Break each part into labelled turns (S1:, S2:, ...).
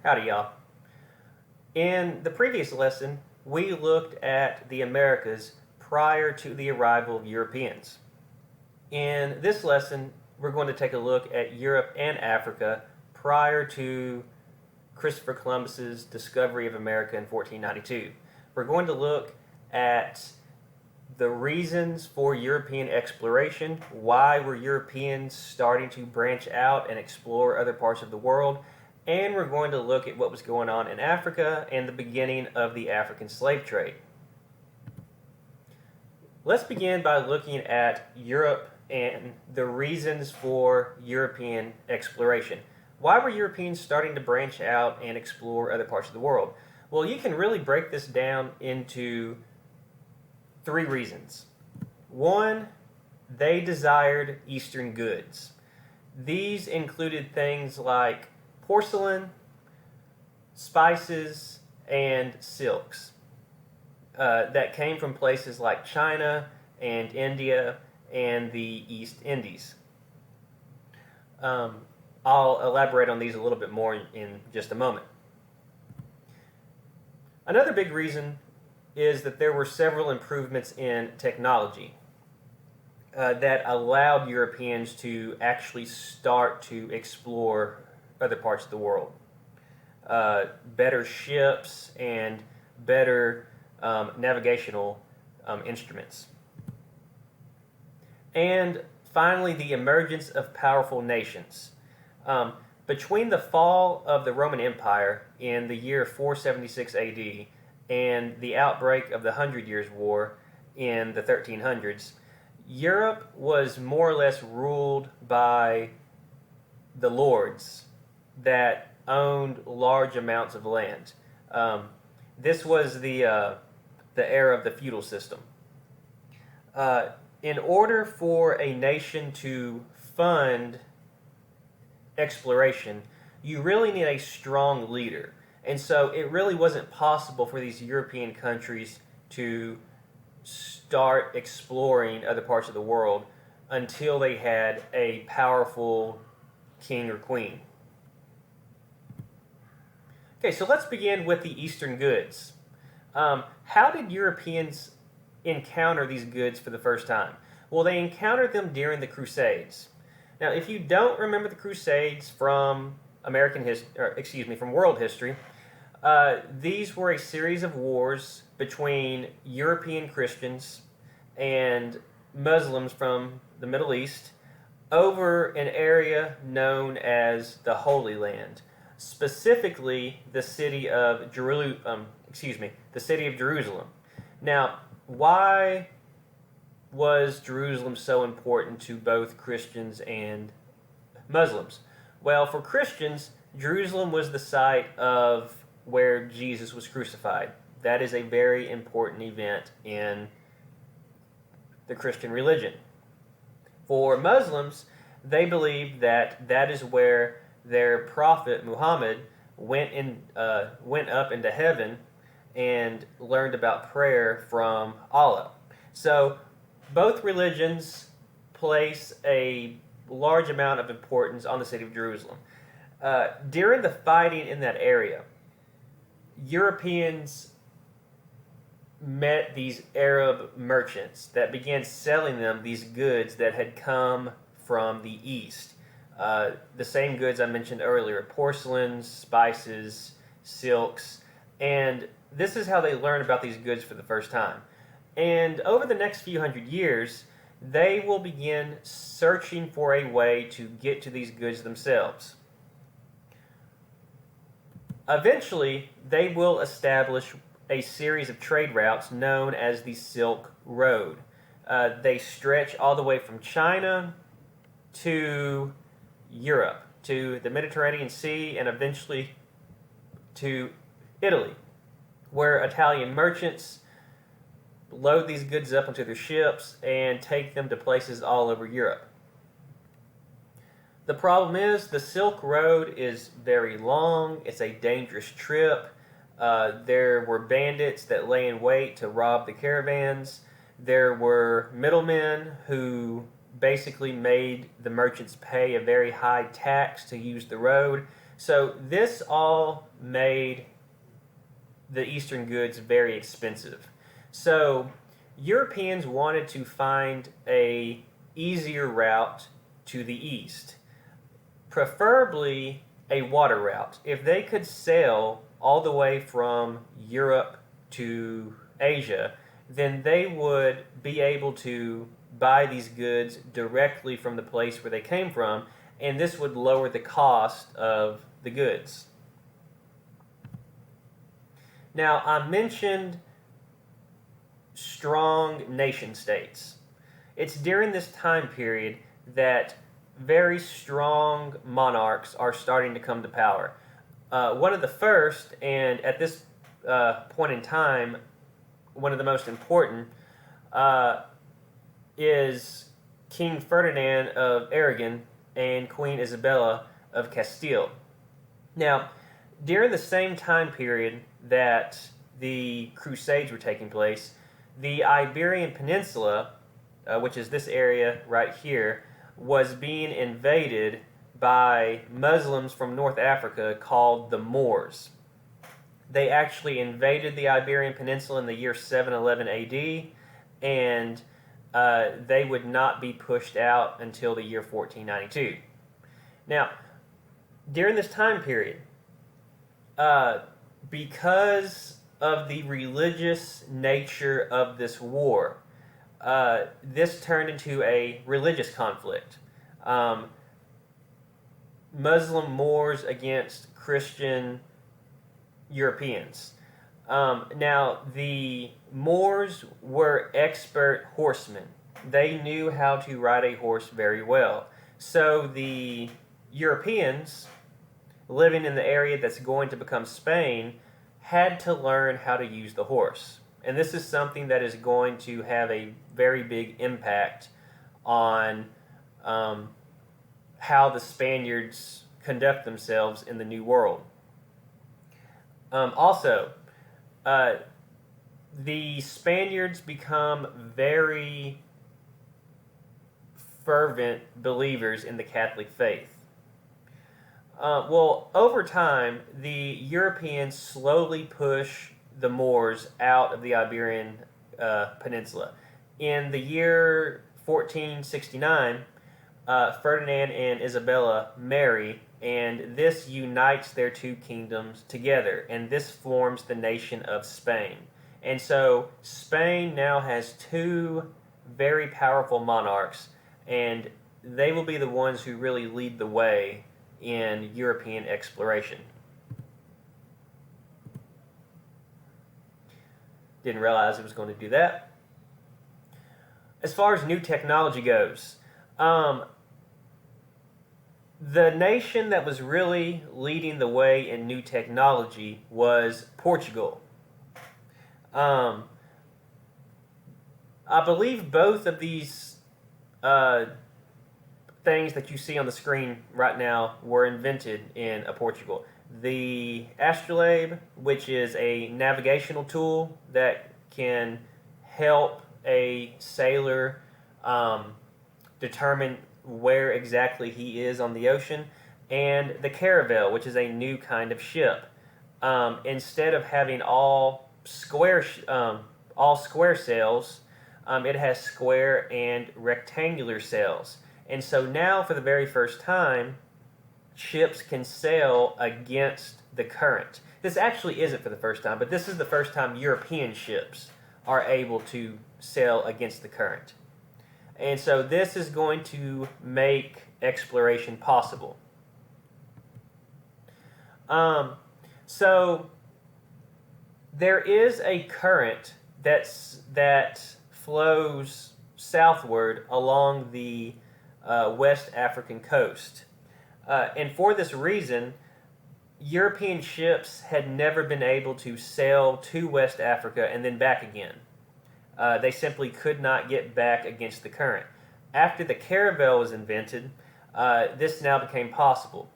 S1: Howdy, y'all. In the previous lesson, we looked at the Americas prior to the arrival of Europeans. In this lesson, we're going to take a look at Europe and Africa prior to Christopher Columbus's discovery of America in 1492. We're going to look at the reasons for European exploration, why were Europeans starting to branch out and explore other parts of the world, and we're going to look at what was going on in Africa and the beginning of the African slave trade. Let's begin by looking at Europe and the reasons for European exploration. Why were Europeans starting to branch out and explore other parts of the world? Well, you can really break this down into three reasons. One, they desired Eastern goods. These included things like porcelain, spices, and silks that came from places like China and India and the East Indies. I'll elaborate on these a little bit more in just a moment. Another big reason is that there were several improvements in technology that allowed Europeans to actually start to explore other parts of the world. Better ships and better navigational instruments. And finally, the emergence of powerful nations. Between the fall of the Roman Empire in the year 476 AD and the outbreak of the Hundred Years' War in the 1300s, Europe was more or less ruled by the lords that owned large amounts of land. This was the era of the feudal system. In order for a nation to fund exploration, you really need a strong leader. And so it really wasn't possible for these European countries to start exploring other parts of the world until they had a powerful king or queen. Okay, so let's begin with the Eastern goods. How did Europeans encounter these goods for the first time? Well, they encountered them during the Crusades. Now, if you don't remember the Crusades from from world history, these were a series of wars between European Christians and Muslims from the Middle East over an area known as the Holy Land, specifically the city of Jerusalem. Now, why was Jerusalem so important to both Christians and Muslims? Well, for Christians, Jerusalem was the site of where Jesus was crucified. That is a very important event in the Christian religion. For Muslims, they believed that that is where their prophet Muhammad went up into heaven and learned about prayer from Allah. So both religions place a large amount of importance on the city of Jerusalem. During the fighting in that area, Europeans met these Arab merchants that began selling them these goods that had come from the East. The same goods I mentioned earlier: porcelains, spices, silks, and this is how they learned about these goods for the first time. And over the next few hundred years, they will begin searching for a way to get to these goods themselves. Eventually, they will establish a series of trade routes known as the Silk Road. They stretch all the way from China to Europe, to the Mediterranean Sea, and eventually to Italy, where Italian merchants load these goods up onto their ships and take them to places all over Europe. The problem is the Silk Road is very long. It's a dangerous trip. There were bandits that lay in wait to rob the caravans. There were middlemen who basically made the merchants pay a very high tax to use the road. So this all made the Eastern goods very expensive. So Europeans wanted to find a easier route to the east, preferably a water route. If they could sail all the way from Europe to Asia, then they would be able to buy these goods directly from the place where they came from, and this would lower the cost of the goods. Now, I mentioned strong nation states. It's during this time period that very strong monarchs are starting to come to power. One of the first, and at this point in time, one of the most important, is King Ferdinand of Aragon and Queen Isabella of Castile. Now, during the same time period that the Crusades were taking place, the Iberian Peninsula, which is this area right here, was being invaded by Muslims from North Africa called the Moors. They actually invaded the Iberian Peninsula in the year 711 AD, and they would not be pushed out until the year 1492. Now, during this time period, because of the religious nature of this war, this turned into a religious conflict. Muslim Moors against Christian Europeans. Now, the Moors were expert horsemen. They knew how to ride a horse very well. So the Europeans living in the area that's going to become Spain had to learn how to use the horse. And this is something that is going to have a very big impact on how the Spaniards conduct themselves in the New World. Also, the Spaniards become very fervent believers in the Catholic faith. Well, over time, the Europeans slowly push the Moors out of the Iberian Peninsula. In the year 1469, Ferdinand and Isabella marry, and this unites their two kingdoms together, and this forms the nation of Spain. And so Spain now has two very powerful monarchs, and they will be the ones who really lead the way in European exploration. Didn't realize it was going to do that. As far as new technology goes, the nation that was really leading the way in new technology was Portugal. I believe both of these things that you see on the screen right now were invented in Portugal. The astrolabe, which is a navigational tool that can help a sailor determine where exactly he is on the ocean, and the caravel, which is a new kind of ship. Instead of having all square sails, it has square and rectangular sails. And so now, for the very first time, ships can sail against the current. This actually isn't for the first time, but this is the first time European ships are able to sail against the current. And so this is going to make exploration possible. So there is a current that flows southward along the West African coast. And for this reason, European ships had never been able to sail to West Africa and then back again. They simply could not get back against the current. After the caravel was invented, this now became possible.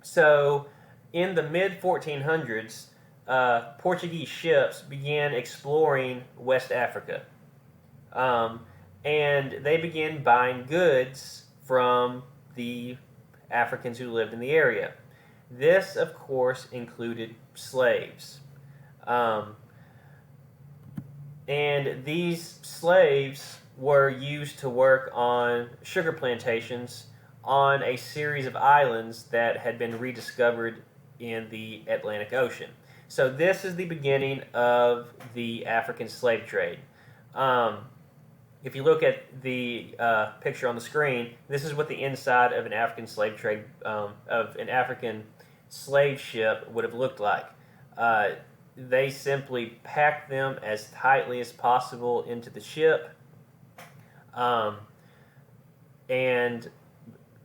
S1: So, in the mid-1400s, Portuguese ships began exploring West Africa. And they began buying goods from the Africans who lived in the area. This, of course, included slaves. Um, and these slaves were used to work on sugar plantations on a series of islands that had been rediscovered in the Atlantic Ocean. So this is the beginning of the African slave trade. Um, if you look at the picture on the screen, this is what the inside of an African slave trade of an African slave ship would have looked like. Uh, they simply packed them as tightly as possible into the ship, um, and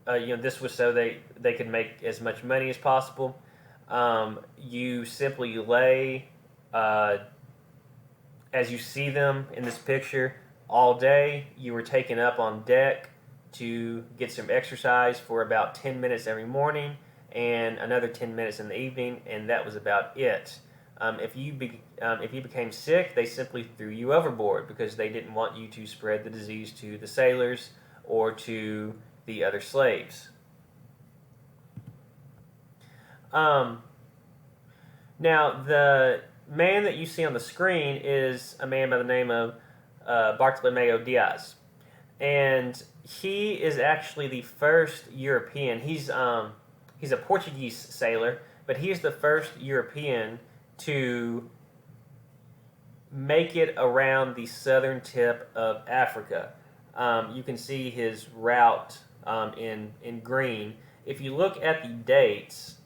S1: this was so they could make as much money as possible. You simply lay as you see them in this picture all day. You were taken up on deck to get some exercise for about 10 minutes every morning and another 10 minutes in the evening, and that was about it. If you became sick, they simply threw you overboard because they didn't want you to spread the disease to the sailors or to the other slaves. Now, the man that you see on the screen is a man by the name of Bartolomeo Diaz, and he is actually the first European. He's a Portuguese sailor, but he's the first European to make it around the southern tip of Africa. You can see his route in green. If you look at the dates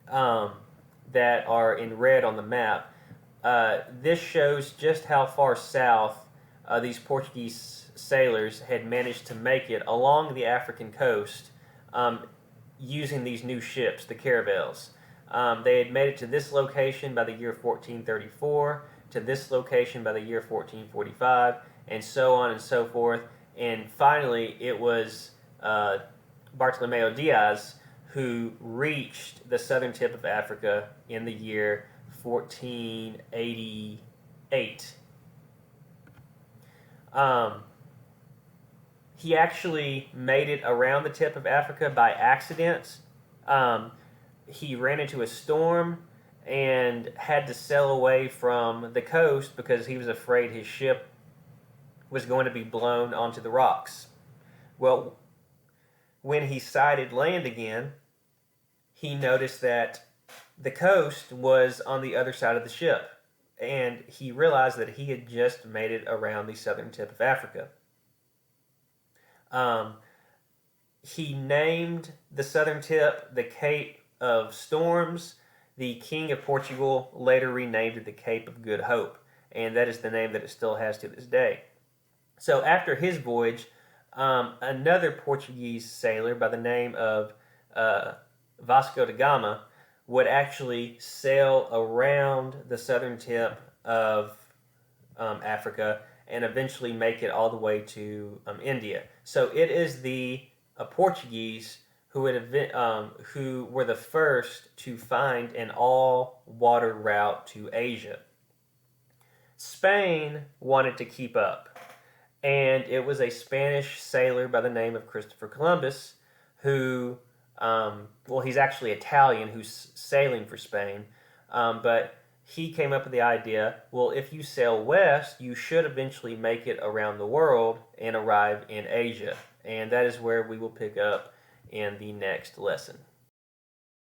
S1: that are in red on the map, this shows just how far south these Portuguese sailors had managed to make it along the African coast using these new ships, the caravels. They had made it to this location by the year 1434, to this location by the year 1445, and so on and so forth. And finally, it was Bartolomeo Diaz who reached the southern tip of Africa in the year 1488. He actually made it around the tip of Africa by accident. He ran into a storm and had to sail away from the coast because he was afraid his ship was going to be blown onto the rocks. Well, when he sighted land again, he noticed that the coast was on the other side of the ship, and he realized that he had just made it around the southern tip of Africa. He named the southern tip the Cape of Storms. The King of Portugal later renamed it the Cape of Good Hope, and that is the name that it still has to this day. So after his voyage, another Portuguese sailor by the name of Vasco da Gama would actually sail around the southern tip of Africa and eventually make it all the way to India. So it is the Portuguese who were the first to find an all-water route to Asia. Spain wanted to keep up, and it was a Spanish sailor by the name of Christopher Columbus who, he's actually Italian who's sailing for Spain, but he came up with the idea, well, if you sail west, you should eventually make it around the world and arrive in Asia. And that is where we will pick up in the next lesson.